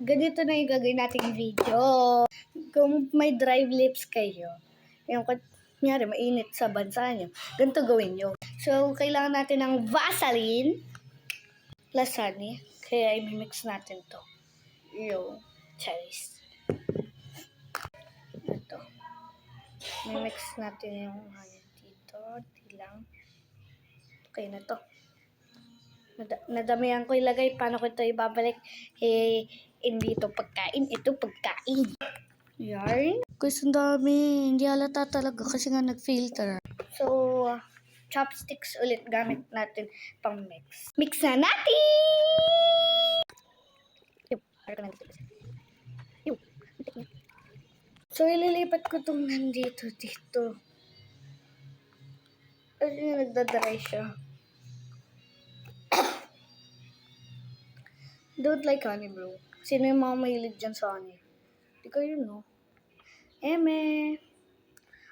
ganito na yung gagawin nating video. Kung may dry lips kayo, yung kunyari mainit sa bansa nyo, ganito gawin nyo. So, kailangan natin ng Vaseline plus honey. Kaya i-mix natin to. Yung cherries. Ito. I-mix natin yung honey dito. Tilang. Okay na to. Nadamihan ko ilagay. Paano ko ito ibabalik? Hindi ito pagkain. Ito pagkain. Yarn. Guys, ang dami. Hindi halata talaga kasi nga nag-filter. So, chopsticks ulit gamit natin pang mix. Mix na natin! So, ililipat ko itong nandito dito. Kasi nagdadry siya. Don't like honey, bro. Sino yung mga mahilig dyan sa honey? Di kayo, no? Eme.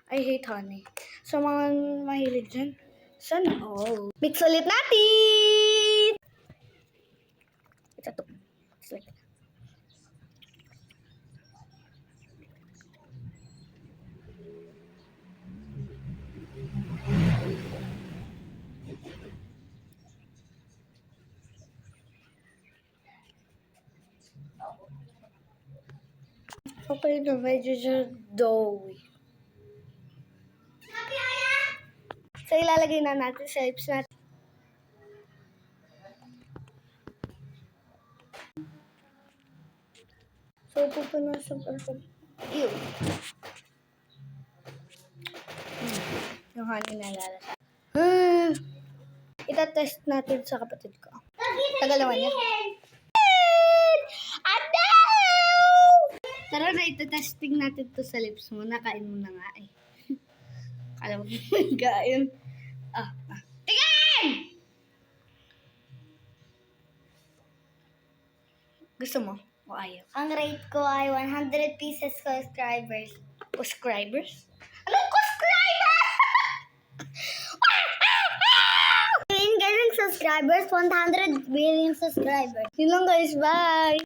I hate honey. So, mga mahilig dyan, sana all. Mix ulit natin! It's like that. Okay na, medyo siya doughy. So, ilalagay na natin sa lips natin. So, pupunasan ko sa... Ew! Yung honey na lalasa. Itatest natin sa kapatid ko. Tagalawan niya. Tara na, itatesting natin to sa lips mo. Nakain mo na nga eh. Alam mo, kain. Tingin! Gusto mo? O ayaw? Ang rate ko ay 100 pieces subscribers. Subscribers? Anong subscribers? Ganun subscribers, 100 billion subscribers. Yun lang guys, bye!